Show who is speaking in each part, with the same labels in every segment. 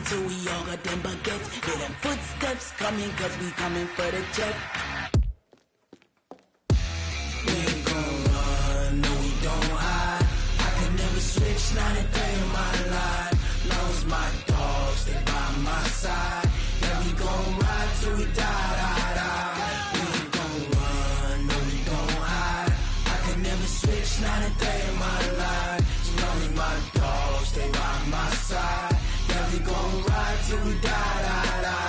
Speaker 1: till we all got them baguettes. Hear them footsteps coming, cause we coming for the check. We ain't gon' run, no we don't hide. I can never switch, not a day in my life. Long as my dogs, stay by my side. Yeah, we gon' ride till we die, die, die. We ain't gon' run, no we don't hide. I can never switch, not a day in my life. As long as my dogs, stay by my side. Yeah, we gon' ride till we die, die, die.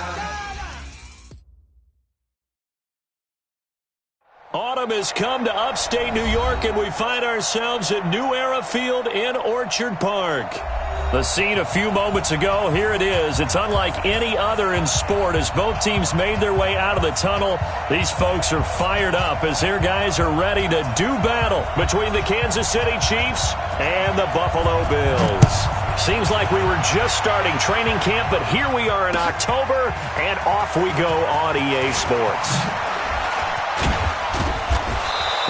Speaker 2: Autumn has come to upstate New York, and we find ourselves at New Era Field in Orchard Park. The scene a few moments ago, here it is. It's unlike any other in sport as both teams made their way out of the tunnel. These folks are fired up as their guys are ready to do battle between the Kansas City Chiefs and the Buffalo Bills. Seems like we were just starting training camp, but here we are in October, and off we go on EA Sports.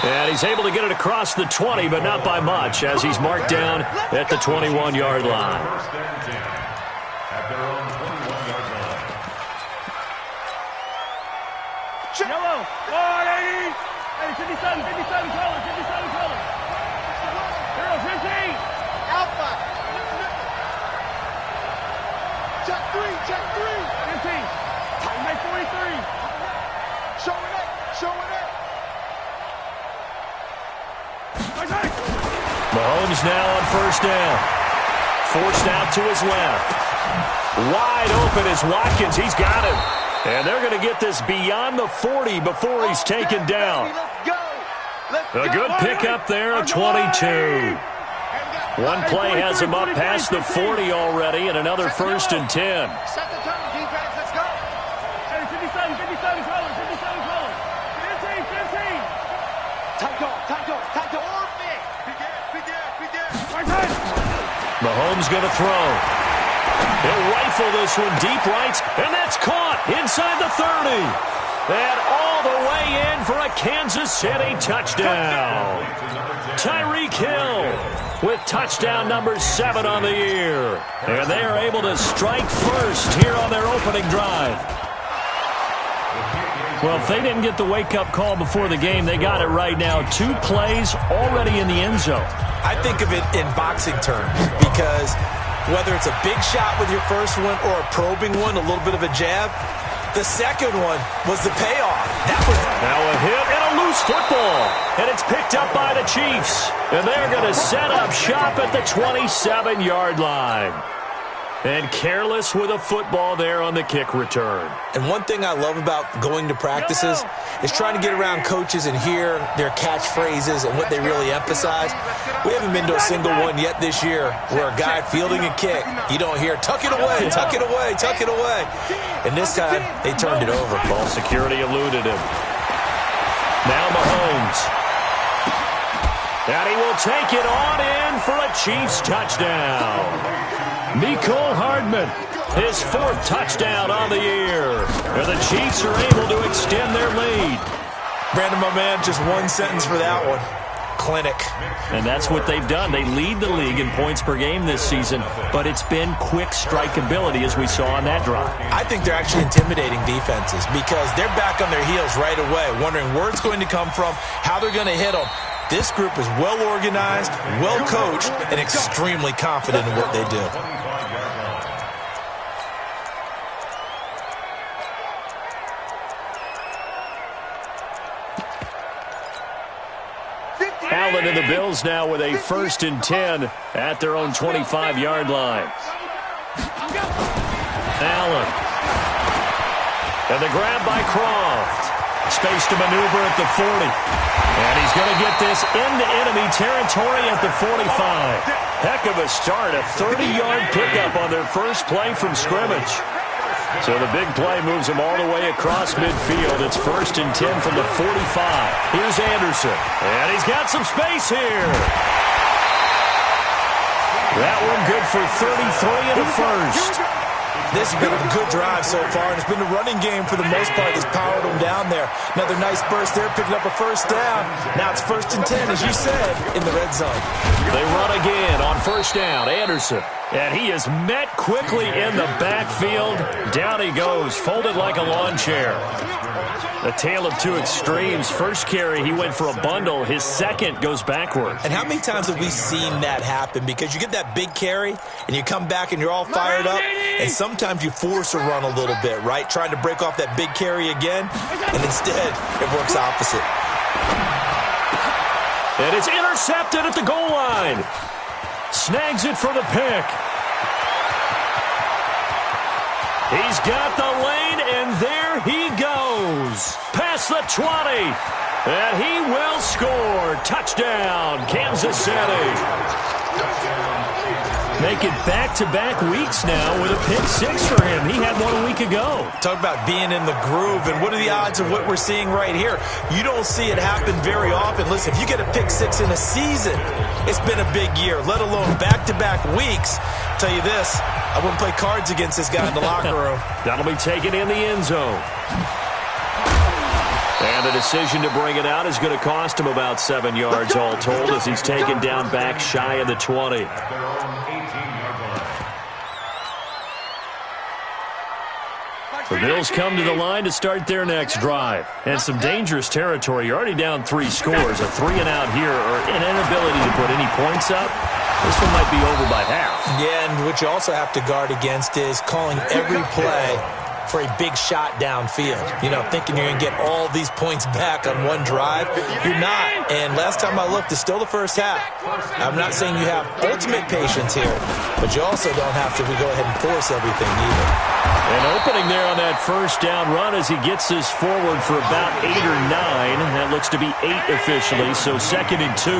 Speaker 2: And he's able to get it across the 20, but not by much, as he's marked down at the 21-yard line.
Speaker 3: Yellow. Oh, 80. Hey, 57, 57 colors, 57 colors. 0, 15. Alpha. Check 3. 15. Make 43. Showing up.
Speaker 2: Mahomes now on first down. Forced out to his left. Wide open is Watkins. He's got him. And they're going to get this beyond the 40 before he's taken down. A good pickup there of 22. One play has him up past the 40 already, and another first and 10.
Speaker 3: Set the tone, defense. Let's go. 57 colors, 57 colors. 15. Tight dog.
Speaker 2: Mahomes going to throw. He'll rifle this one deep right, and that's caught inside the 30. And all the way in for a Kansas City touchdown. Tyreek Hill with touchdown number 7 on the year. And they are able to strike first here on their opening drive. Well, if they didn't get the wake-up call before the game, they got it right now. 2 plays already in the end zone.
Speaker 4: I think of it in boxing terms because whether it's a big shot with your first one or a probing one, a little bit of a jab, the second one was the payoff. That was
Speaker 2: now a hit and a loose football, and it's picked up by the Chiefs, and they're going to set up shop at the 27-yard line. And careless with a football there on the kick return.
Speaker 4: And one thing I love about going to practices is trying to get around coaches and hear their catchphrases and what they really emphasize. We haven't been to a single one yet this year where a guy fielding a kick, you don't hear, tuck it away, tuck it away, tuck it away. And this time, they turned it over.
Speaker 2: Ball security eluded him. Now Mahomes. And he will take it on in for a Chiefs touchdown. Mecole Hardman, his 4th touchdown on the year. And the Chiefs are able to extend their lead.
Speaker 4: Brandon, my man, just one sentence for that one. Clinic.
Speaker 2: And that's what they've done. They lead the league in points per game this season, but it's been quick strikeability as we saw on that drive.
Speaker 4: I think they're actually intimidating defenses because they're back on their heels right away, wondering where it's going to come from, how they're going to hit them. This group is well organized, well coached, and extremely confident in what they do.
Speaker 2: Allen and the Bills now with a 1st and 10 at their own 25-yard line. Allen. And the grab by Croft. Space to maneuver at the 40. And he's going to get this into enemy territory at the 45. Heck of a start. A 30-yard pickup on their first play from scrimmage. So the big play moves him all the way across midfield. It's 1st and 10 from the 45. Here's Anderson. And he's got some space here. That one good for 33 and a first.
Speaker 4: This has been a good drive so far, and it's been a running game for the most part that's powered them down there. Another nice burst there, picking up a first down. Now it's 1st and 10, as you said, in the red zone.
Speaker 2: They run again on first down. Anderson. And he is met quickly in the backfield. Down he goes, folded like a lawn chair. A tale of two extremes. First carry, he went for a bundle. His second goes backward.
Speaker 4: And how many times have we seen that happen? Because you get that big carry, and you come back and you're all fired up, and sometimes you force a run a little bit, right? Trying to break off that big carry again, and instead it works opposite.
Speaker 2: And it's intercepted at the goal line. Snags it for the pick. He's got the lane, and there he goes. Past the 20. And he will score. Touchdown, Kansas City. Make it back-to-back weeks now with a pick six for him. He had one a week ago.
Speaker 4: Talk about being in the groove, and what are the odds of what we're seeing right here? You don't see it happen very often. Listen, if you get a pick six in a season, it's been a big year, let alone back-to-back weeks. I'll tell you this, I wouldn't play cards against this guy in the locker room.
Speaker 2: That'll be taken in the end zone. And the decision to bring it out is going to cost him about 7 yards all told as he's taken down back shy of the 20. The Bills come to the line to start their next drive. And some dangerous territory. You're already down 3 scores. A 3-and-out here or an inability to put any points up. This one might be over by half.
Speaker 4: Yeah, and what you also have to guard against is calling every play for a big shot downfield. You know, thinking you're going to get all these points back on one drive. You're not. And last time I looked, it's still the first half. I'm not saying you have ultimate patience here, but you also don't have to go ahead and force everything either.
Speaker 2: An opening there on that first down run as he gets this forward for about 8 or 9. That looks to be 8 officially, so 2nd and 2.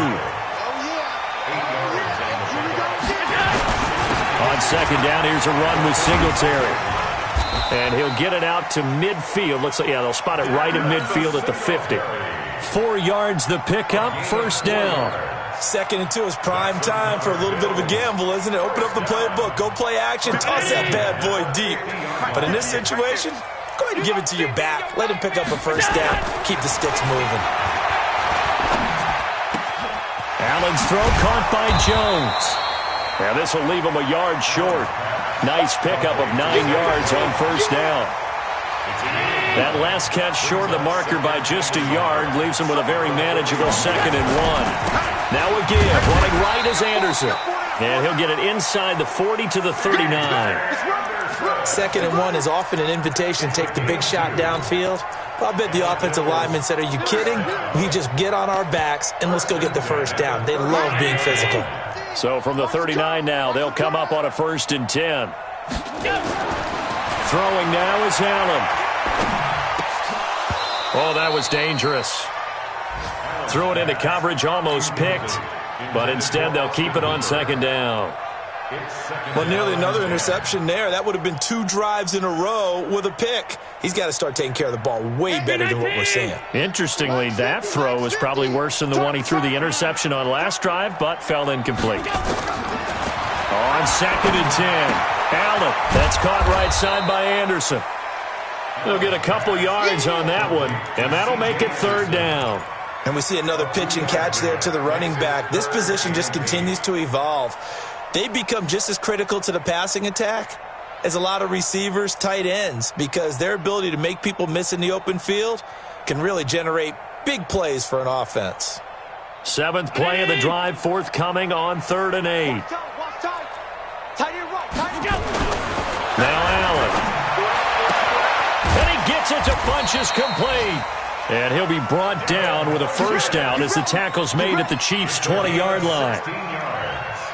Speaker 2: On 2nd down, here's a run with Singletary. And he'll get it out to midfield. Looks like, yeah, they'll spot it right in midfield at the 50. 4 yards the pickup, first down.
Speaker 4: 2nd and 2 is prime time for a little bit of a gamble, isn't it? Open up the playbook, go play action, toss that bad boy deep. But in this situation, go ahead and give it to your back. Let him pick up a first down, keep the sticks moving.
Speaker 2: Allen's throw caught by Jones. Now this will leave him a yard short. Nice pickup of 9 yards on first down. That last catch short of the marker by just a yard leaves him with a very manageable 2nd and 1. Now again, running right is Anderson. And he'll get it inside the 40 to the 39.
Speaker 4: 2nd and 1 is often an invitation to take the big shot downfield. Well, I bet the offensive lineman said, are you kidding? We just get on our backs and let's go get the first down. They love being physical.
Speaker 2: So from the 39 now, they'll come up on a 1st and 10. Throwing now is Allen. Oh, that was dangerous. Threw it into coverage, almost picked. But instead, they'll keep it on 2nd down.
Speaker 4: Well, nearly another interception there. That would have been 2 drives in a row with a pick. He's got to start taking care of the ball way better than what we're seeing.
Speaker 2: Interestingly, that throw was probably worse than the one he threw the interception on last drive, but fell incomplete. On 2nd and 10, Allen. That's caught right side by Anderson. He'll get a couple yards on that one, and that'll make it 3rd down.
Speaker 4: And we see another pitch and catch there to the running back. This position just continues to evolve. They become just as critical to the passing attack as a lot of receivers, tight ends, because their ability to make people miss in the open field can really generate big plays for an offense.
Speaker 2: 7th play of the drive, forthcoming on 3rd and 8. Now Allen. And he gets it to Funchess complete. And he'll be brought down with a first down as the tackle's made at the Chiefs' 20-yard line.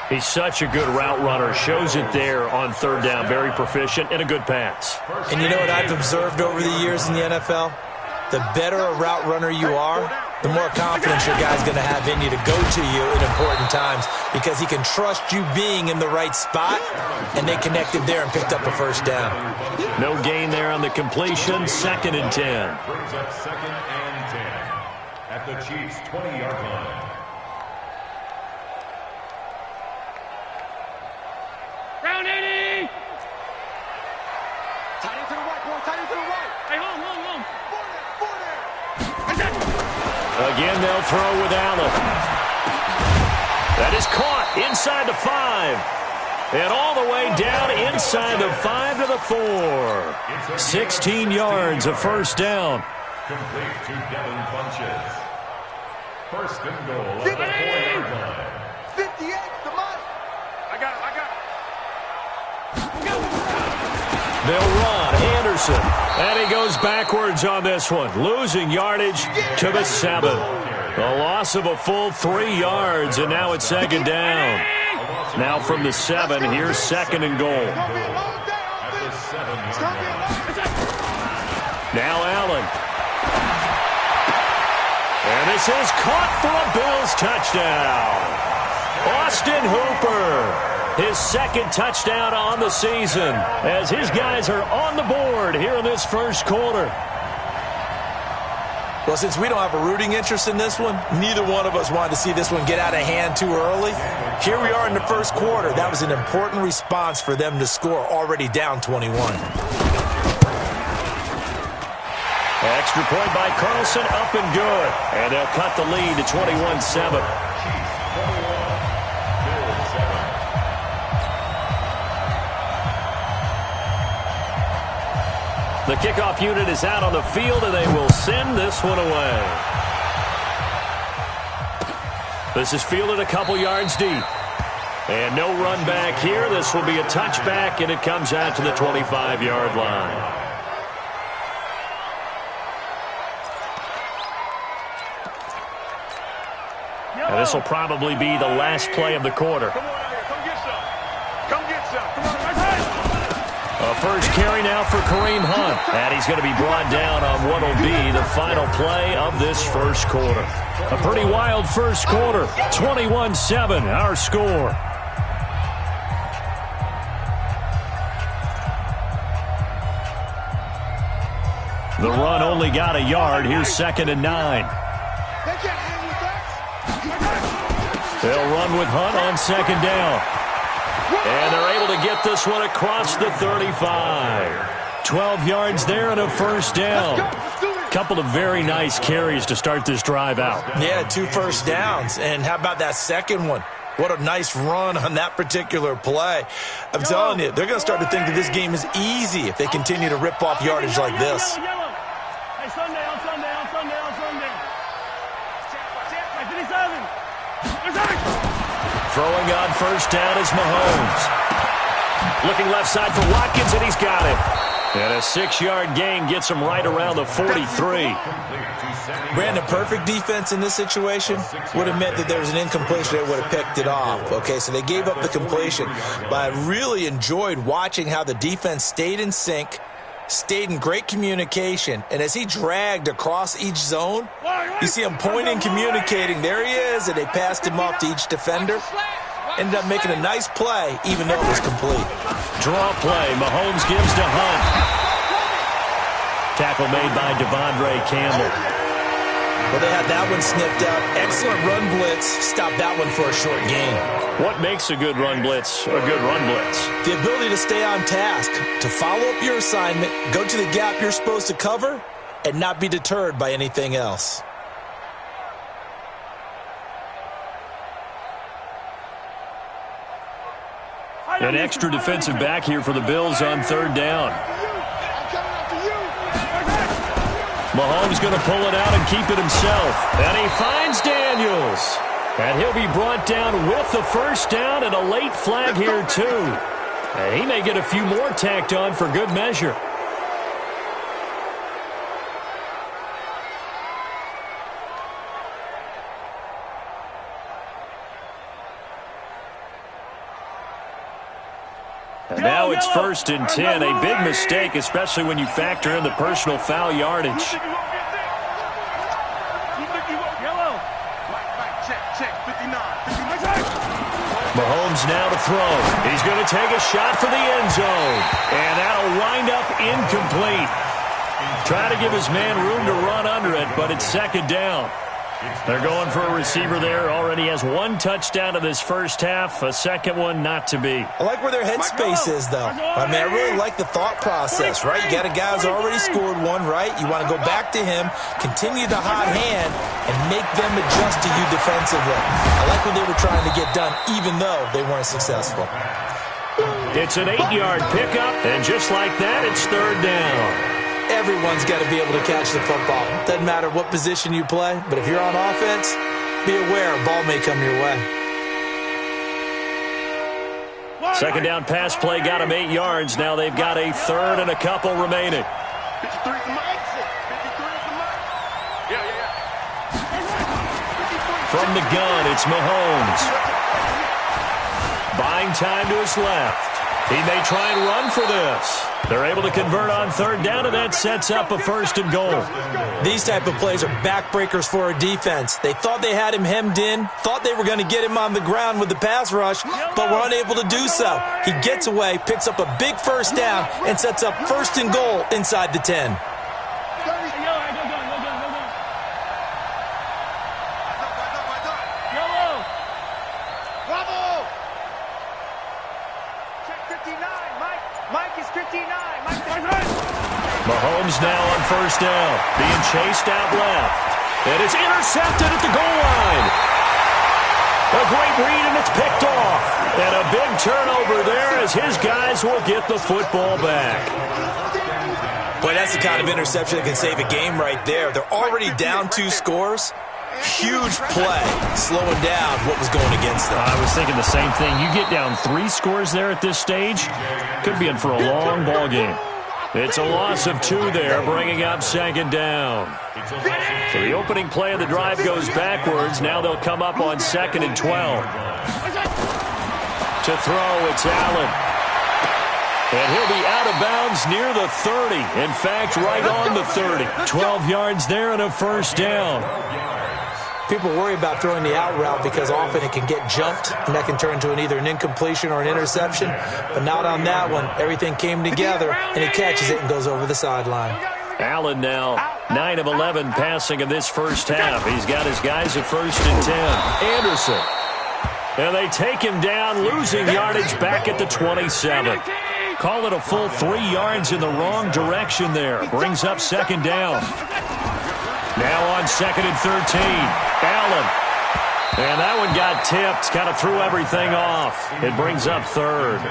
Speaker 2: He's such a good route runner. Shows it there on 3rd down. Very proficient and a good pass.
Speaker 4: And you know what I've observed over the years in the NFL? The better a route runner you are, the more confidence your guy's going to have in you to go to you in important times because he can trust you being in the right spot, and they connected there and picked up a first down.
Speaker 2: No gain there on the completion. 2nd and 10.
Speaker 5: Brings up 2nd and 10 at the Chiefs' 20-yard line.
Speaker 3: Round 80! Tight end to the right, boy. Tight end to the right. Hey, hold.
Speaker 2: Again, they'll throw with Allen. That is caught inside the 5. And all the way down inside the 5 to the 4. 16 yards, a first down.
Speaker 5: Complete to Devin Funches. First and goal at the 4-yard line.
Speaker 3: 58, come on. I got it.
Speaker 2: They'll run. Anderson. And he goes backwards on this one. Losing yardage to the 7. A loss of a full 3 yards, and now it's second down. Now from the 7, here's second and goal.
Speaker 5: At the 7-yard line.
Speaker 2: Now Allen. And this is caught for a Bills touchdown. Austin Hooper, his second touchdown on the season, as his guys are on the board here in this first quarter.
Speaker 4: Well, since we don't have a rooting interest in this one, neither one of us wanted to see this one get out of hand too early. Here we are in the first quarter. That was an important response for them to score, already down 21.
Speaker 2: Extra point by Carlson, up and good. And they'll cut the lead to 21-7. The kickoff unit is out on the field, and they will send this one away. This is fielded a couple yards deep. And no run back here. This will be a touchback, and it comes out to the 25-yard line. And this will probably be the last play of the quarter.
Speaker 3: Come on out here. Come get some. Come get some. Come on, right side.
Speaker 2: A first carry now for Kareem Hunt. And he's going to be brought down on what will be the final play of this first quarter. A pretty wild first quarter. 21-7, our score. The run only got a yard. Here's second and 9. They'll run with Hunt on second down. And they're able to get this one across the 35. 12 yards there and a first down. Couple of very nice carries to start this drive out.
Speaker 4: Yeah, 2 first downs. And how about that second one? What a nice run on that particular play. I'm telling you, they're going to start to think that this game is easy if they continue to rip off yardage like this.
Speaker 3: Hey, Sunday, on Sunday, on Sunday, on Sunday. Hey, 57.
Speaker 2: Throwing on first down is Mahomes. Looking left side for Watkins, and he's got it. And a 6-yard gain gets him right around the 43.
Speaker 4: Brandon, perfect defense in this situation would have meant that there was an incompletion that would have picked it off. Okay, so they gave up the completion. But I really enjoyed watching how the defense stayed in sync, stayed in great communication, and as he dragged across each zone, you see him pointing, communicating. There he is, and they passed him off to each defender. Ended up making a nice play, even though it was complete.
Speaker 2: Draw play. Mahomes gives to Hunt. Tackle made by Devondre Campbell.
Speaker 4: Well, they had that one sniffed out. Excellent run blitz. Stopped that one for a short gain.
Speaker 2: What makes a good run blitz a good run blitz?
Speaker 4: The ability to stay on task, to follow up your assignment, go to the gap you're supposed to cover, and not be deterred by anything else.
Speaker 2: An extra defensive back here for the Bills on third down. Mahomes going to pull it out and keep it himself. And he finds Daniels. And he'll be brought down with the first down and a late flag here, too. And he may get a few more tacked on for good measure. And now it's first and 10. A big mistake, especially when you factor in the personal foul yardage. Mahomes now to throw. He's going to take a shot for the end zone. And that'll wind up incomplete. Try to give his man room to run under it, but it's second down. They're going for a receiver there. Already has 1 touchdown in this first half. A second one not to be.
Speaker 4: I like where their headspace is, though. I mean, I really like the thought process, right? You got a guy who's already scored one, right? You want to go back to him, continue the hot hand, and make them adjust to you defensively. I like what they were trying to get done, even though they weren't successful.
Speaker 2: It's an 8-yard pickup, and just like that, it's third down.
Speaker 4: Everyone's got to be able to catch the football. Doesn't matter what position you play, but if you're on offense, be aware a ball may come your way.
Speaker 2: Second down pass play got them 8 yards. Now they've got a third and a couple remaining.
Speaker 3: 53 is the mark. 53 is the mark. Yeah.
Speaker 2: From the gun, it's Mahomes. Buying time to his left. He may try and run for this. They're able to convert on third down, and that sets up a first and goal.
Speaker 4: These type of plays are backbreakers for a defense. They thought they had him hemmed in, thought they were going to get him on the ground with the pass rush, but were unable to do so. He gets away, picks up a big first down, and sets up first and goal inside the 10.
Speaker 2: Mahomes now on first down, being chased out left. It is intercepted at the goal line. A great read, and it's picked off. And a big turnover there as his guys will get the football back.
Speaker 4: Boy, that's the kind of interception that can save a game right there. They're already down 2 scores. Huge play, slowing down what was going against them.
Speaker 2: I was thinking the same thing. You get down 3 scores there at this stage, could be in for a long ball game. It's a loss of 2 there, bringing up second down. So the opening play of the drive goes backwards. Now they'll come up on 2nd and 12. To throw, it's Allen. And he'll be out of bounds near the 30. In fact, right on the 30. 12 yards there and a first down.
Speaker 4: People worry about throwing the out route because often it can get jumped, and that can turn into either an incompletion or an interception. But not on that one. Everything came together, and he catches it and goes over the sideline.
Speaker 2: Allen now 9 of 11 passing in this first half. He's got his guys at 1st and 10. Anderson. And they take him down, losing yardage back at the 27. Call it a full 3 yards in the wrong direction there. Brings up second down. Now on 2nd and 13. Allen. And that one got tipped. Kind of threw everything off. It brings up third.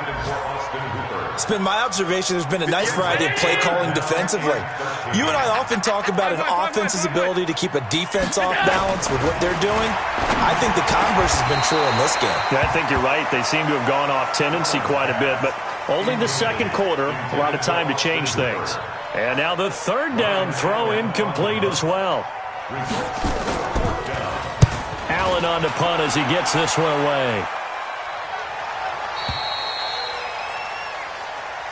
Speaker 4: It's been my observation there's been a nice variety of play calling defensively. You and I often talk about an offense's ability to keep a defense off balance with what they're doing. I think the converse has been true in this game.
Speaker 2: Yeah, I think you're right. They seem to have gone off tendency quite a bit, but only the second quarter, a lot of time to change things. And now the third down throw incomplete as well. Allen on to punt as he gets this one away.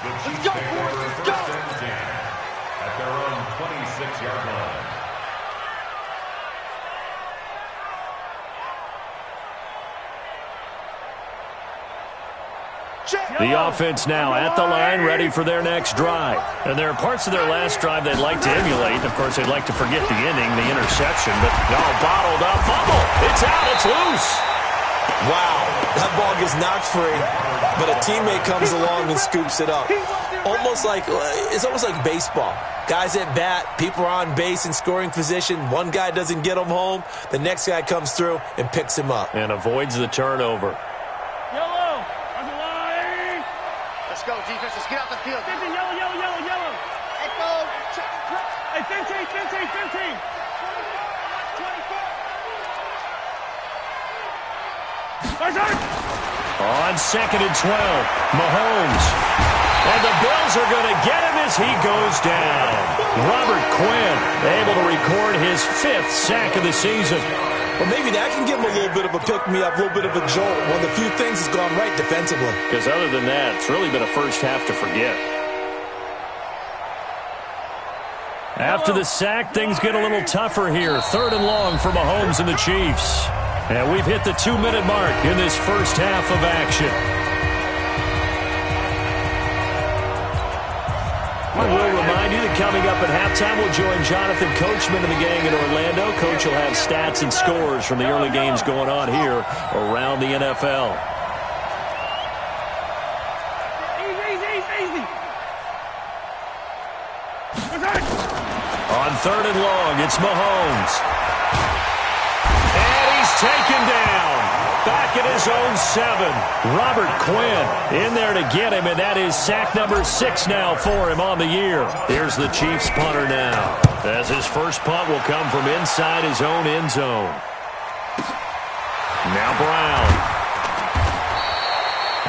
Speaker 3: Let's go, boys, let's go!
Speaker 5: At their own 26-yard line.
Speaker 2: The offense now at the line, ready for their next drive. And there are parts of their last drive they'd like to emulate. Of course, they'd like to forget the ending, the interception, but all bottled up. Fumble! It's out, it's loose!
Speaker 4: Wow, that ball gets knocked free, but a teammate comes along and scoops it up. It's almost like baseball. Guys at bat, people are on base in scoring position. One guy doesn't get him home. The next guy comes through and picks him up.
Speaker 2: And avoids the turnover.
Speaker 3: Yellow! On the line! Let's go, defense. Let's get out the field. 15, yellow, yellow, yellow, yellow. Echo. Hey, 15, 15, 15. 24.
Speaker 2: On 2nd and 12, Mahomes. And the Bills are going to get him as he goes down. Robert Quinn able to record his 5th sack of the season.
Speaker 4: Well, maybe that can give him a little bit of a pick-me-up, a little bit of a jolt. One of the few things that's gone right defensively.
Speaker 2: Because other than that, it's really been a first half to forget. After the sack, things get a little tougher here. 3rd and long for Mahomes and the Chiefs. And we've hit the 2-minute mark in this first half of action. I will remind you that coming up at halftime, we'll join Jonathan Coachman and the gang in Orlando. Coach will have stats and scores from the early games going on here around the NFL.
Speaker 3: Easy.
Speaker 2: On 3rd and long, it's Mahomes. And he's taken down. back at his own 7. Robert Quinn in there to get him, and that is sack number 6 now for him on the year. Here's the Chiefs punter now, as his first punt will come from inside his own end zone. Now Brown.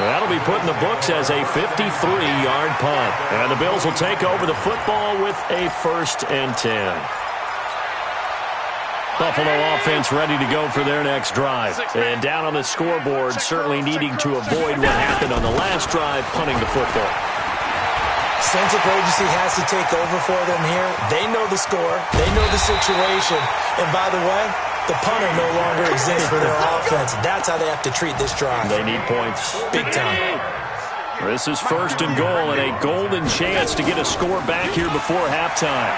Speaker 2: That'll be put in the books as a 53-yard punt. And the Bills will take over the football with a 1st and 10. Buffalo offense ready to go for their next drive. And down on the scoreboard, certainly needing to avoid what happened on the last drive, punting the football.
Speaker 4: Sense of urgency has to take over for them here. They know the score. They know the situation. And by the way, the punter no longer exists for their offense. That's how they have to treat this drive.
Speaker 2: They need points.
Speaker 4: Big time.
Speaker 2: This is 1st and goal, and a golden chance to get a score back here before halftime.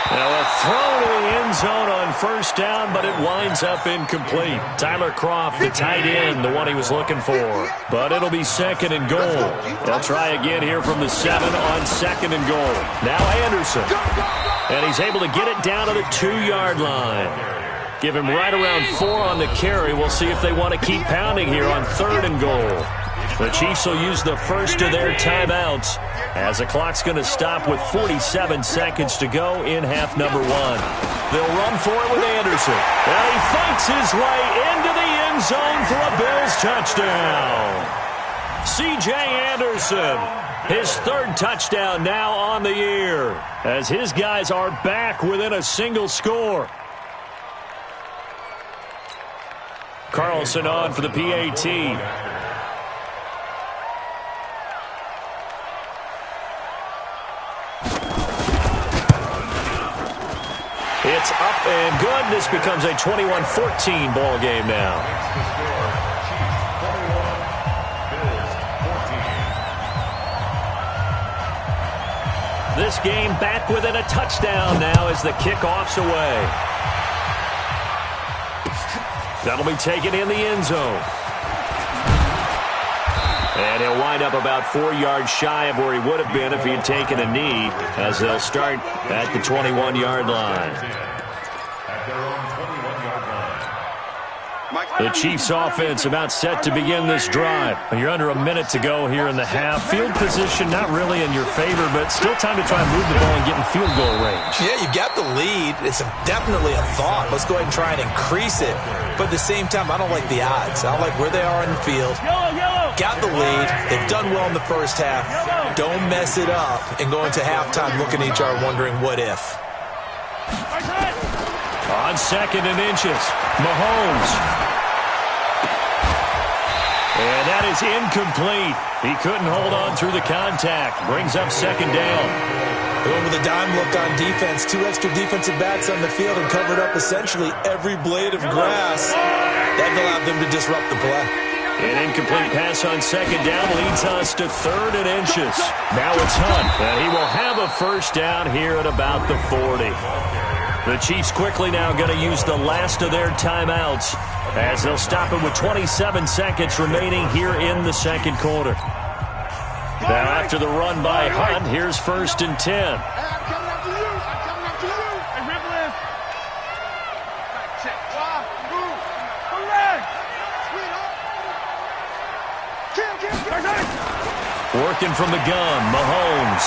Speaker 2: Now a throw to the end zone on 1st down, but it winds up incomplete. Tyler Kroft, the tight end, the one he was looking for. But it'll be 2nd and goal. They'll try again here from the 7 on 2nd and goal. Now Anderson. And he's able to get it down to the 2-yard line. Give him right around 4 on the carry. We'll see if they want to keep pounding here on 3rd and goal. The Chiefs will use the first of their timeouts as the clock's going to stop with 47 seconds to go in half number 1. They'll run for it with Anderson. And he fights his way into the end zone for a Bills touchdown. C.J. Anderson, his 3rd touchdown now on the year, as his guys are back within a single score. Carlson on for the PAT. It's up and good. This becomes a 21-14 ball game now. This game back within a touchdown now as the kickoff's away. That'll be taken in the end zone. And he'll wind up about 4 yards shy of where he would have been if he had taken a knee, as they'll start at the 21-yard line. The Chiefs offense about set to begin this drive. You're under a minute to go here in the half. Field position not really in your favor, but still time to try and move the ball and get in field goal range.
Speaker 4: Yeah, you got the lead. It's definitely a thought. Let's go ahead and try and increase it. But at the same time, I don't like the odds. I don't like where they are in the field. Got the lead. They've done well in the first half. Don't mess it up and go into halftime looking at each other wondering what if.
Speaker 2: On 2nd and inches, Mahomes. And that is incomplete. He couldn't hold on through the contact. Brings up 2nd down.
Speaker 4: Going with a dime look on defense. 2 extra defensive backs on the field and covered up essentially every blade of grass. That allowed them to disrupt the play.
Speaker 2: An incomplete pass on 2nd down leads us to 3rd and inches. Now it's Hunt, and he will have a 1st down here at about the 40. The Chiefs quickly now going to use the last of their timeouts as they'll stop it with 27 seconds remaining here in the 2nd quarter. Now after the run by Hunt, here's 1st and 10. Working from the gun, Mahomes.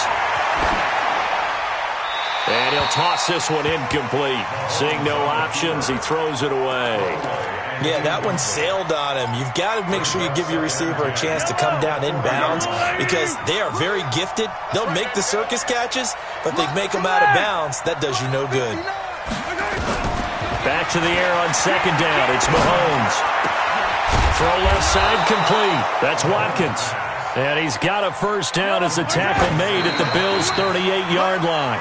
Speaker 2: And he'll toss this one incomplete. Seeing no options, he throws it away.
Speaker 4: Yeah, that one sailed on him. You've got to make sure you give your receiver a chance to come down inbounds because they are very gifted. They'll make the circus catches, but they make them out of bounds. That does you no good.
Speaker 2: Back to the air on 2nd down. It's Mahomes. Throw left side complete. That's Watkins. And he's got a 1st down as the tackle made at the Bills' 38-yard line.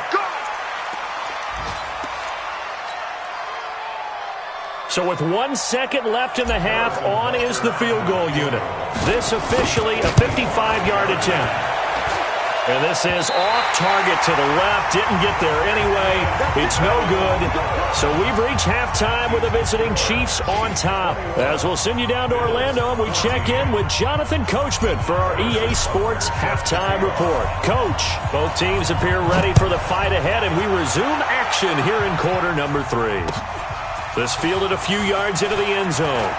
Speaker 2: So with 1 second left in the half, on is the field goal unit. This officially a 55-yard attempt. And this is off target to the left. Didn't get there anyway. It's no good. So we've reached halftime with the visiting Chiefs on top. As we'll send you down to Orlando, and we check in with Jonathan Coachman for our EA Sports Halftime Report. Coach, both teams appear ready for the fight ahead, and we resume action here in quarter number 3. This fielded a few yards into the end zone.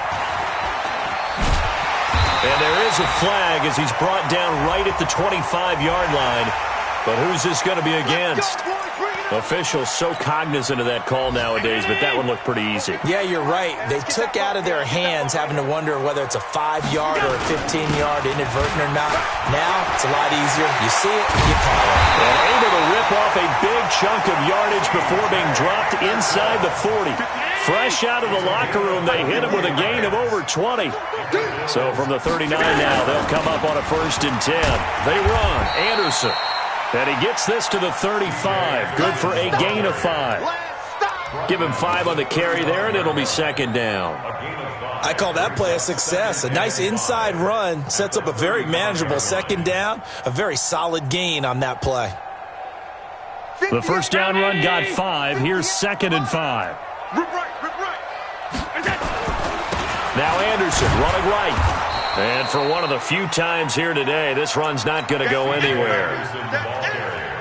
Speaker 2: And there is a flag as he's brought down right at the 25-yard line. But who's this going to be against? Officials so cognizant of that call nowadays, but that one looked pretty easy.
Speaker 4: Yeah, you're right. They took out of their hands having to wonder whether it's a 5-yard or a 15-yard inadvertent or not. Now it's a lot easier. You see it, you call it.
Speaker 2: And able to rip off a big chunk of yardage before being dropped inside the 40. Fresh out of the locker room, they hit him with a gain of over 20. So from the 39 now, they'll come up on a 1st and 10. They run. Anderson. And he gets this to the 35. Good for a gain of 5. Give him 5 on the carry there, and it'll be 2nd down.
Speaker 4: I call that play a success. A nice inside run sets up a very manageable 2nd down. A very solid gain on that play.
Speaker 2: The 1st down run got 5. Here's 2nd and 5. Now Anderson running right. And for one of the few times here today, this run's not going to go anywhere.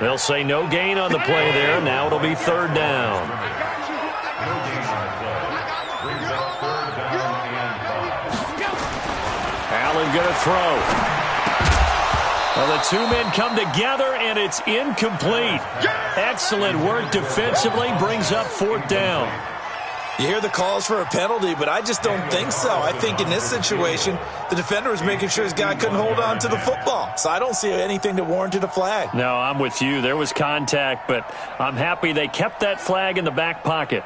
Speaker 2: They'll say no gain on the play there. Now it'll be 3rd down. Allen going to throw. Well, the two men come together, and it's incomplete. Excellent work defensively. Brings up 4th down.
Speaker 4: You hear the calls for a penalty, but I just don't think so. I think in this situation, the defender was making sure his guy couldn't hold on to the football. So I don't see anything that warranted a flag.
Speaker 2: No, I'm with you. There was contact, but I'm happy they kept that flag in the back pocket.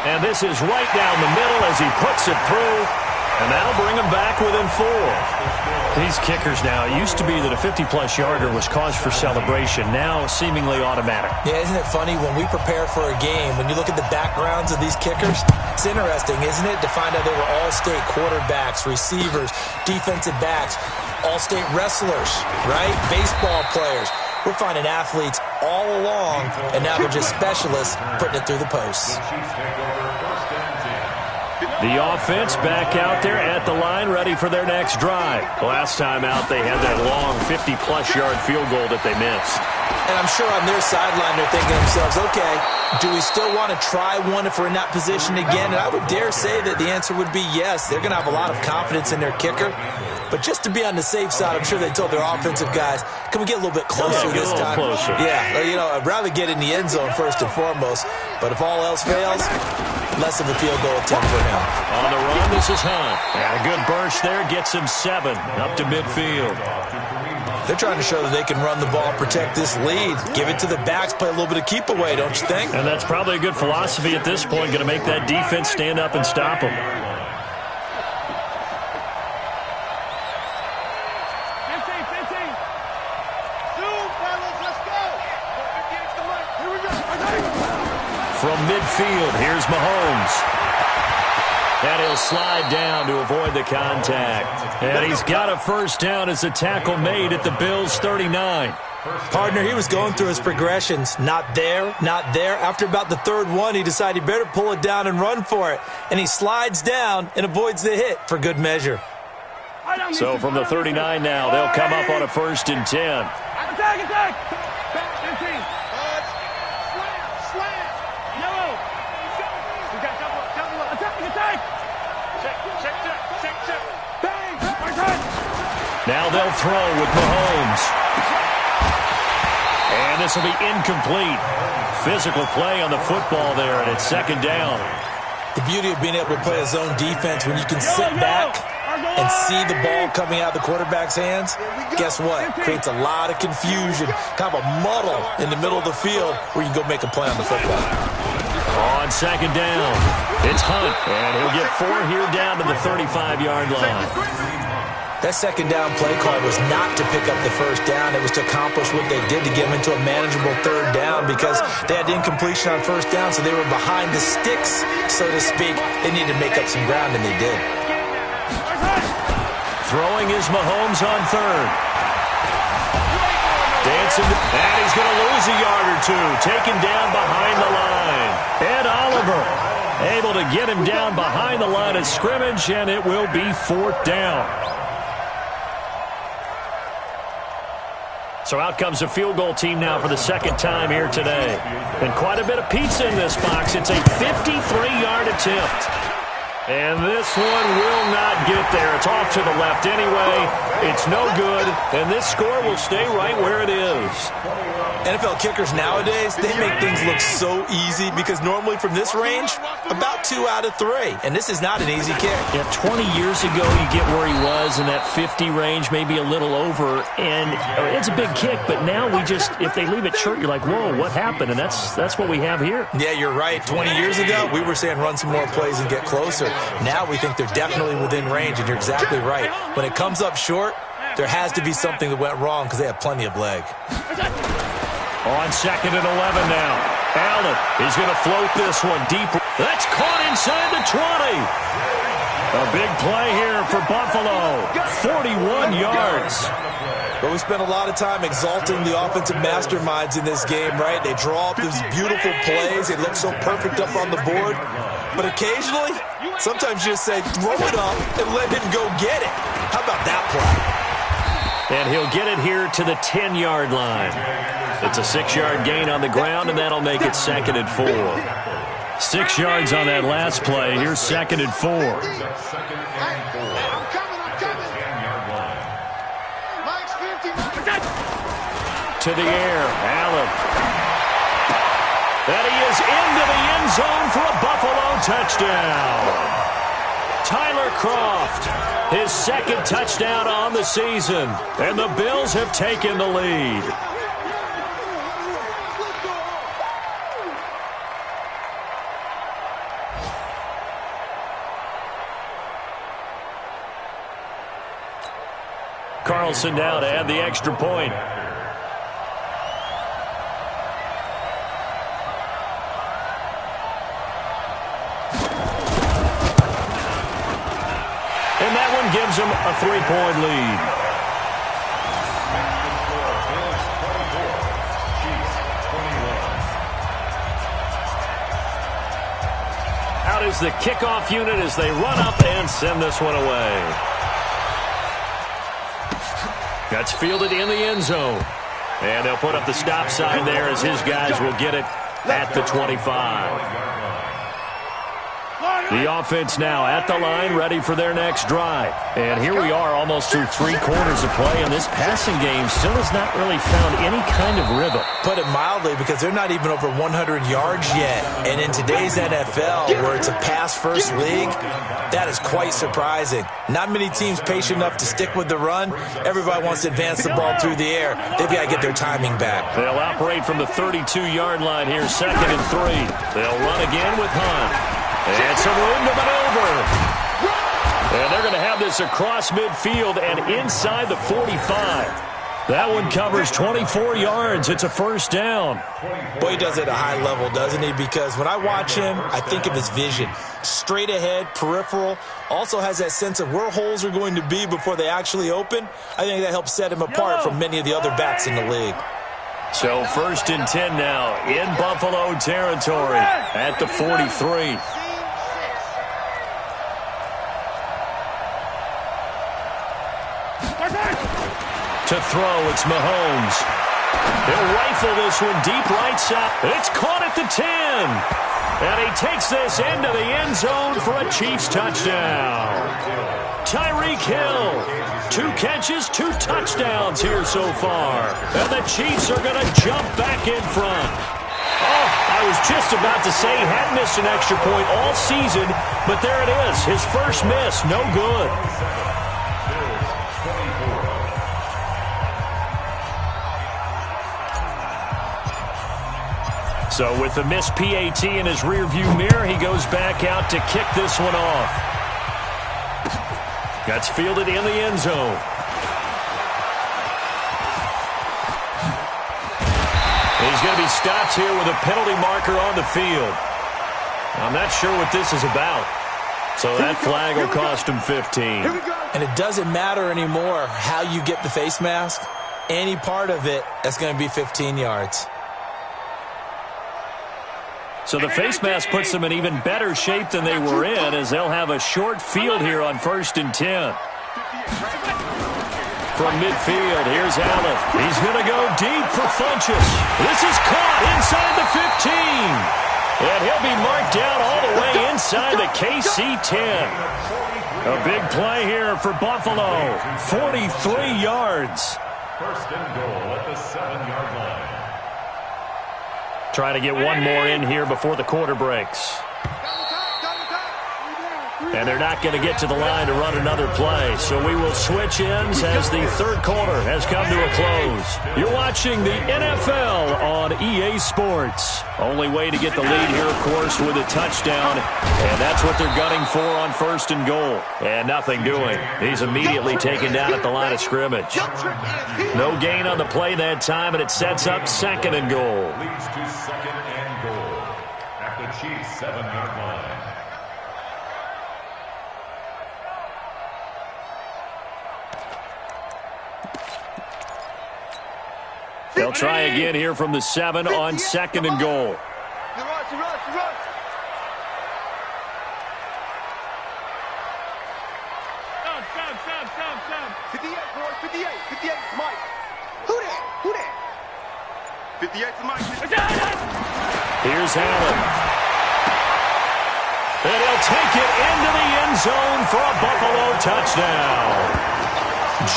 Speaker 2: And this is right down the middle as he puts it through. And that'll bring him back within 4. These kickers now, it used to be that a 50-plus yarder was cause for celebration. Now seemingly automatic.
Speaker 4: Yeah, isn't it funny when we prepare for a game, when you look at the backgrounds of these kickers, it's interesting, isn't it, to find out they were all-state quarterbacks, receivers, defensive backs, all-state wrestlers, right? Baseball players. We're finding athletes all along, and now they're just specialists putting it through the posts.
Speaker 2: The offense back out there at the line, ready for their next drive. Last time out, they had that long 50-plus yard field goal that they missed.
Speaker 4: And I'm sure on their sideline, they're thinking to themselves, okay, do we still want to try one if we're in that position again? And I would dare say that the answer would be yes. They're going to have a lot of confidence in their kicker. But just to be on the safe side, I'm sure they told their offensive guys, can we get a little bit closer this time?
Speaker 2: Closer.
Speaker 4: Yeah, you know, I'd rather get in the end zone first and foremost. But if all else fails, less of a field goal attempt for him.
Speaker 2: On the run, this is Hunt. And a good burst there gets him 7 up to midfield.
Speaker 4: They're trying to show that they can run the ball, protect this lead. Give it to the backs, play a little bit of keep away, don't you think?
Speaker 2: And that's probably a good philosophy at this point, going to make that defense stand up and stop them. From midfield, here's Mahomes. And he'll slide down to avoid the contact. And he's got a 1st down as the tackle made at the Bills' 39.
Speaker 4: Partner, he was going through his progressions. Not there, not there. After about the 3rd one, he decided he better pull it down and run for it. And he slides down and avoids the hit for good measure.
Speaker 2: So from the 39 now, they'll come up on a 1st and 10.
Speaker 3: Attack!
Speaker 2: Now they'll throw with Mahomes. And this will be incomplete. Physical play on the football there, and it's 2nd down.
Speaker 4: The beauty of being able to play a zone defense when you can sit back and see the ball coming out of the quarterback's hands, guess what? Creates a lot of confusion, kind of a muddle in the middle of the field where you can go make a play on the football.
Speaker 2: On 2nd down, it's Hunt, and he'll get 4 here down to the 35-yard line.
Speaker 4: That 2nd down play call was not to pick up the 1st down. It was to accomplish what they did to get them into a manageable 3rd down because they had incompletion on 1st down, so they were behind the sticks, so to speak. They needed to make up some ground, and they did.
Speaker 2: Throwing is Mahomes on 3rd. Dancing, and he's going to lose a yard or 2. Taken down behind the line. Ed Oliver able to get him down behind the line of scrimmage, and it will be 4th down. So out comes a field goal team now for the second time here today. And quite a bit of pizza in this box. It's a 53-yard attempt. And this one will not get there. It's off to the left anyway. It's no good. And this score will stay right where it is.
Speaker 4: NFL kickers nowadays, they make things look so easy because normally from this range, about 2 out of 3. And this is not an easy kick.
Speaker 2: Yeah, 20 years ago, you get where he was in that 50 range, maybe a little over. And it's a big kick, but now we just, if they leave it short, you're like, whoa, what happened? And that's what we have here.
Speaker 4: Yeah, you're right. 20 years ago, we were saying run some more plays and get closer. Now we think they're definitely within range, and you're exactly right. When it comes up short, there has to be something that went wrong because they have plenty of leg.
Speaker 2: On 2nd and 11 now. Allen is going to float this one deep. That's caught inside the 20. A big play here for Buffalo. 41 yards.
Speaker 4: But we spent a lot of time exalting the offensive masterminds in this game, right? They draw up these beautiful plays. They look so perfect up on the board. But occasionally, sometimes you just say, throw it up and let him go get it. How about that play?
Speaker 2: And he'll get it here to the 10-yard line. It's a 6-yard gain on the ground, and that'll make it 2nd and 4. 6 yards on that last play. Here's 2nd and 4. To the air, Allen. And he is into the end zone for a Buffalo touchdown. Tyler Kroft, his 2nd touchdown on the season. And the Bills have taken the lead. Carlson now to add the extra point. And that one gives him a 3-point lead. Out is the kickoff unit as they run up and send this one away. That's fielded in the end zone. And they'll put up the stop sign there as his guys will get it at the 25. The offense now at the line, ready for their next drive. And here we are almost through 3 quarters of play, and this passing game still has not really found any kind of rhythm.
Speaker 4: Put it mildly, because they're not even over 100 yards yet. And in today's NFL, where it's a pass-first league, that is quite surprising. Not many teams patient enough to stick with the run. Everybody wants to advance the ball through the air. They've got to get their timing back.
Speaker 2: They'll operate from the 32-yard line here, 2nd and 3. They'll run again with Hunt. And some room to maneuver. And they're going to have this across midfield and inside the 45. That one covers 24 yards. It's a 1st down.
Speaker 4: Boy, he does it at a high level, doesn't he? Because when I watch him, I think of his vision. Straight ahead, peripheral. Also has that sense of where holes are going to be before they actually open. I think that helps set him apart from many of the other backs in the league.
Speaker 2: So 1st and 10 now in Buffalo territory at the 43. To throw, it's Mahomes. He'll rifle this one deep right side. It's caught at the 10. And he takes this into the end zone for a Chiefs touchdown. Tyreek Hill. 2 catches, 2 touchdowns here so far. And the Chiefs are going to jump back in front. Oh, I was just about to say he hadn't missed an extra point all season, but there it is. His first miss, no good. So with the missed PAT in his rearview mirror, he goes back out to kick this one off. That's fielded in the end zone. He's going to be stopped here with a penalty marker on the field. I'm not sure what this is about. So that flag will cost him 15.
Speaker 4: And it doesn't matter anymore how you get the face mask. Any part of it, that's going to be 15 yards.
Speaker 2: So the face mask puts them in even better shape than they were in, as they'll have a short field here on 1st and 10. From midfield, here's Allen. He's going to go deep for Funchess. This is caught inside the 15. And he'll be marked down all the way inside the KC 10. A big play here for Buffalo. 43 yards.
Speaker 5: First and goal at the 7-yard line.
Speaker 2: Trying to get one more in here before the quarter breaks. And they're not going to get to the line to run another play. So we will switch ends as the third quarter has come to a close. You're watching the NFL on EA Sports. Only way to get the lead here, of course, with a touchdown. And that's what they're gunning for on first and goal. And nothing doing. He's immediately taken down at the line of scrimmage. No gain on the play that time, and it sets up second and goal.
Speaker 5: Leads to second and goal at the Chiefs' 7-yard line.
Speaker 2: They'll try again here from the 7 on second and goal. Here's Allen. And he'll take it into the end zone for a Buffalo touchdown.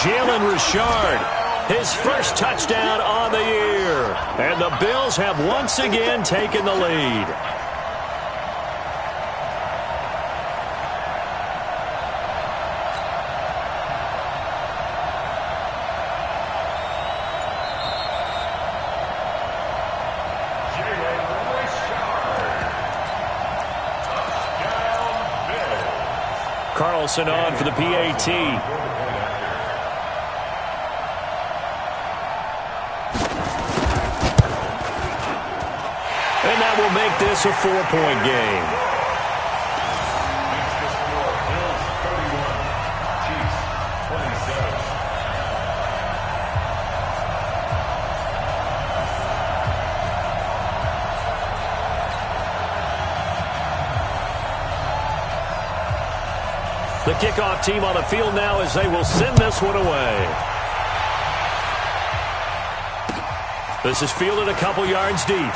Speaker 2: Jalen Richard. His first touchdown on the year. And the Bills have once again taken the lead. Carlson on for the PAT. And that will make this a 4-point game.
Speaker 5: Bills 31, Chiefs 27.
Speaker 2: The kickoff team on the field now as they will send this one away. This is fielded a couple yards deep.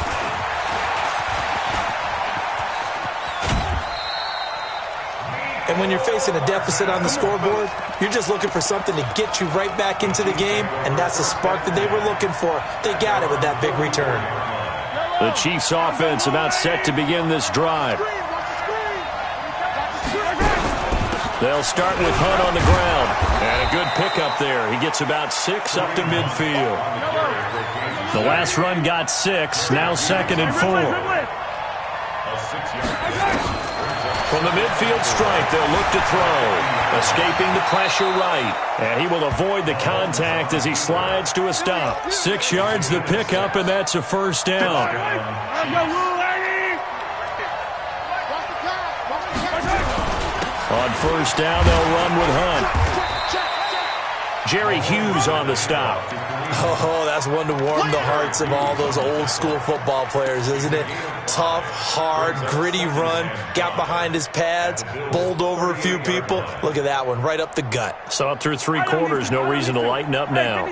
Speaker 4: And when you're facing a deficit on the scoreboard, you're just looking for something to get you right back into the game, and that's the spark that they were looking for. They got it with that big return.
Speaker 2: The Chiefs offense about set to begin this drive. They'll start with Hunt on the ground. And a good pickup there. He gets about 6 up to midfield. The last run got 6. Now second and 4. From the midfield stripe, they'll look to throw. Escaping the pressure right. And he will avoid the contact as he slides to a stop. 6 yards the pickup, and that's a first down. On first down, they'll run with Hunt. Jerry Hughes on the stop.
Speaker 4: Oh, that's one to warm the hearts of all those old school football players, isn't it? Tough, hard, gritty run. Got behind his pads, bowled over a few people. Look at that one, right up the gut.
Speaker 2: Saw it through 3 quarters. No reason to lighten up now.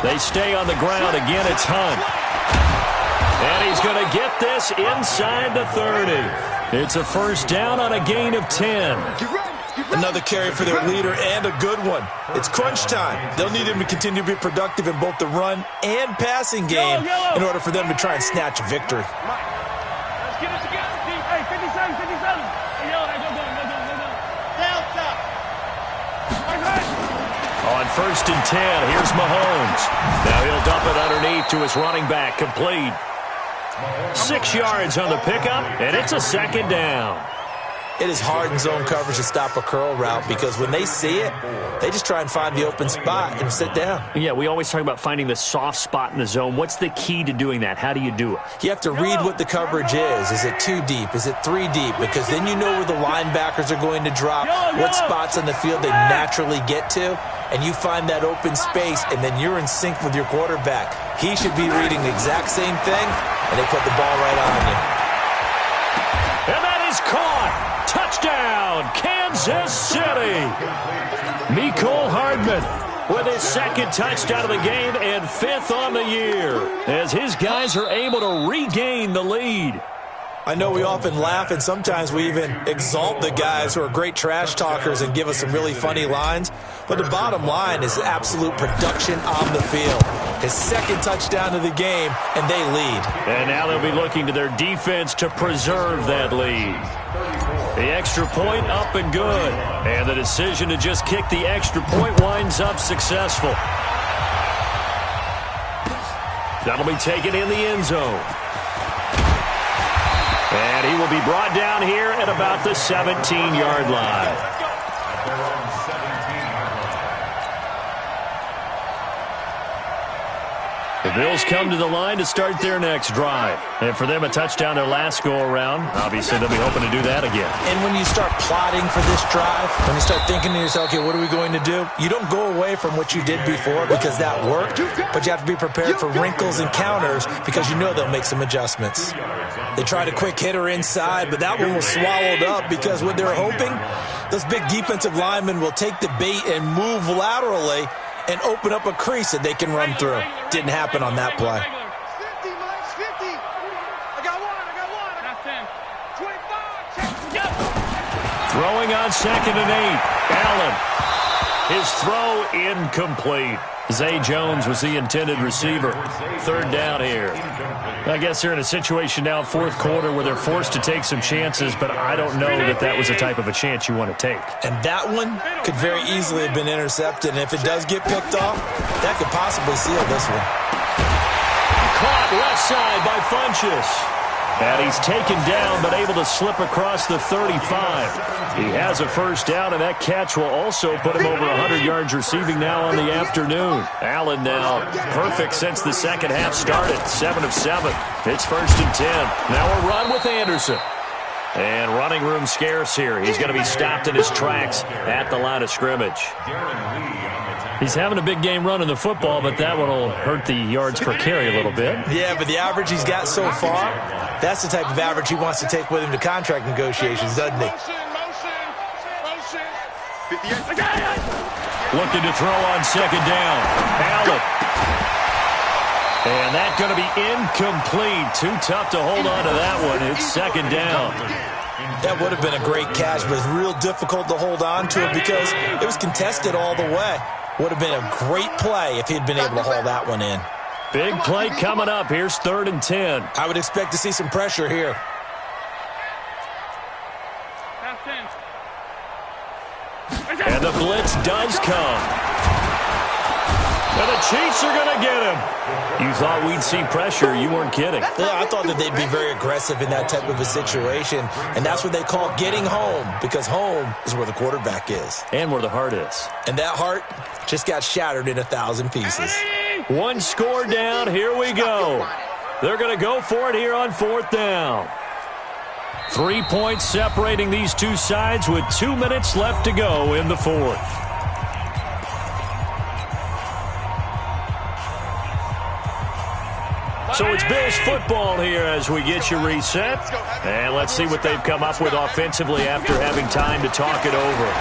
Speaker 2: They stay on the ground. Again, it's Hunt. And he's going to get this inside the 30. It's a first down on a gain of 10.
Speaker 4: Another carry for their leader and a good one. It's crunch time. They'll need him to continue to be productive in both the run and passing game in order for them to try and snatch a victory.
Speaker 2: On first and 10, here's Mahomes. Now he'll dump it underneath to his running back, complete. 6 yards on the pickup, and it's a second down.
Speaker 4: It is hard in zone coverage to stop a curl route because when they see it, they just try and find the open spot and sit down.
Speaker 2: Yeah, we always talk about finding the soft spot in the zone. What's the key to doing that? How do you do it?
Speaker 4: You have to read what the coverage is. Is it 2 deep? Is it 3 deep? Because then you know where the linebackers are going to drop, what spots on the field they naturally get to, and you find that open space, and then you're in sync with your quarterback. He should be reading the exact same thing, and they put the ball right on you.
Speaker 2: And that is caught. Touchdown, Kansas Kansas City. Mecole Hardman with his second touchdown of the game and 5th on the year as his guys are able to regain the lead.
Speaker 4: I know we often laugh and sometimes we even exalt the guys who are great trash talkers and give us some really funny lines. But the bottom line is absolute production on the field. His second touchdown of the game, and they lead.
Speaker 2: And now they'll be looking to their defense to preserve that lead. The extra point up and good. And the decision to just kick the extra point winds up successful. That'll be taken in the end zone. And he will be brought down here at about the 17-yard line. The Bills come to the line to start their next drive. And for them, a touchdown their last go-around. Obviously, they'll be hoping to do that again.
Speaker 4: And when you start plotting for this drive, when you start thinking to yourself, okay, what are we going to do? You don't go away from what you did before because that worked, but you have to be prepared for wrinkles and counters because you know they'll make some adjustments. They tried a quick hitter inside, but that one was swallowed up because what they're hoping, those big defensive linemen will take the bait and move laterally and open up a crease that they can run through. Didn't happen on that play.
Speaker 3: 50, minus 50. I got one. That's 10. 25.
Speaker 2: Throwing on 2nd and 8. Allen. His throw incomplete. Zay Jones was the intended receiver. 3rd down here. I guess they're in a situation now, 4th quarter, where they're forced to take some chances, but I don't know that that was the type of a chance you want to take.
Speaker 4: And that one could very easily have been intercepted, and if it does get picked off, that could possibly seal this one.
Speaker 2: Caught left side by Funchess. And he's taken down, but able to slip across the 35. He has a 1st down, and that catch will also put him over 100 yards receiving now on the afternoon. Allen now perfect since the second half started. 7 of 7. It's 1st and 10. Now a run with Anderson. And running room scarce here. He's going to be stopped in his tracks at the line of scrimmage. He's having a big game running the football, but that one will hurt the yards per carry a little bit.
Speaker 4: Yeah, but the average he's got so far, that's the type of average he wants to take with him to contract negotiations, doesn't he?
Speaker 2: Looking to throw on 2nd down. Allen. And that's going to be incomplete. Too tough to hold on to that one. It's 2nd down.
Speaker 4: That would have been a great catch, but it's real difficult to hold on to it because it was contested all the way. Would have been a great play if he'd been able to haul that one in.
Speaker 2: Big play coming up. Here's 3rd and 10.
Speaker 4: I would expect to see some pressure here.
Speaker 2: And the blitz does come. And the Chiefs are going to get him. You thought we'd see pressure. You weren't kidding.
Speaker 4: Yeah, I thought that they'd be very aggressive in that type of a situation, and that's what they call getting home, because home is where the quarterback is.
Speaker 2: And where the heart is.
Speaker 4: And that heart just got shattered in 1,000 pieces.
Speaker 2: 1 score down. Here we go. They're going to go for it here on 4th down. 3 points separating these two sides with 2 minutes left to go in the 4th. So it's Bills football here as we get you reset. And let's see what they've come up with offensively after having time to talk it over.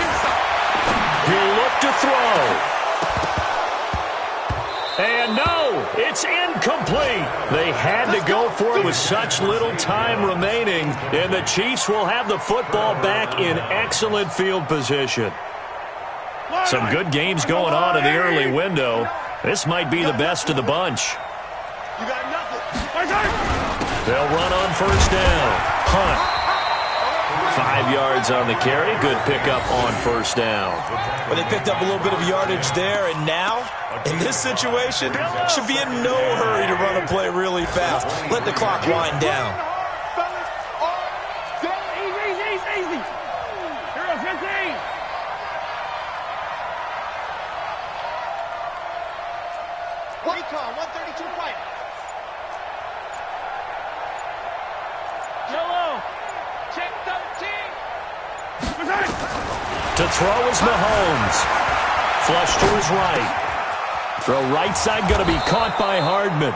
Speaker 2: He'll look to throw. And no, it's incomplete. They had to go for it with such little time remaining. And the Chiefs will have the football back in excellent field position. Some good games going on in the early window. This might be the best of the bunch.
Speaker 3: You got nothing.
Speaker 2: They'll run on 1st down. Hunt. 5 yards on the carry. Good pickup on 1st down.
Speaker 4: Well, they picked up a little bit of yardage there, and now, in this situation, should be in no hurry to run a play really fast. Let the clock wind down.
Speaker 3: Easy. Here goes 15. Recon, 132 fight. Yellow. Check 13.
Speaker 2: To throw is Mahomes. Flush to his right. Throw right side going to be caught by Hardman.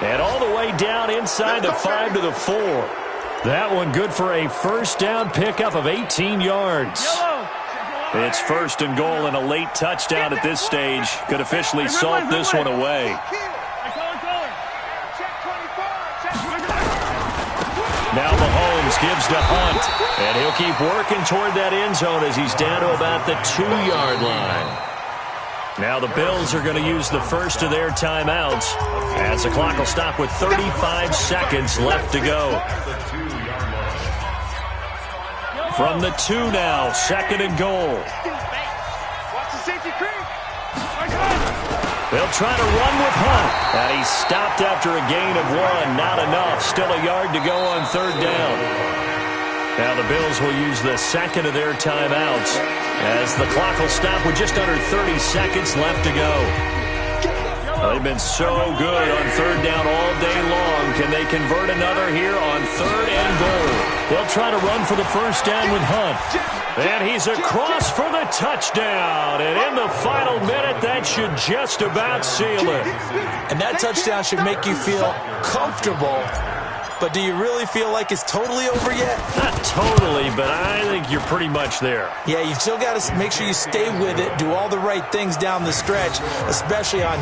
Speaker 2: And all the way down inside the 5 to the 4. That one good for a 1st down pickup of 18 yards.
Speaker 3: Yellow.
Speaker 2: It's first and goal, and a late touchdown at this stage could officially salt this one away. Now Mahomes gives to Hunt, and he'll keep working toward that end zone as he's down to about the 2-yard line. Now the Bills are going to use the first of their timeouts as the clock will stop with 35 seconds left to go. From the 2 now, second and goal. They'll try to run with Hunt, and he's stopped after a gain of 1. Not enough. Still a yard to go on third down. Now the Bills will use the second of their timeouts as the clock will stop with just under 30 seconds left to go. Well, they've been so good on third down all day long. Can they convert another here on third and goal? They'll try to run for the first down with Hunt. And he's across for the touchdown. And in the final minute, that should just about seal it.
Speaker 4: And that touchdown should make you feel comfortable. But do you really feel like it's totally over yet?
Speaker 2: Not totally, but I think you're pretty much there.
Speaker 4: Yeah, you still got to make sure you stay with it, do all the right things down the stretch, especially on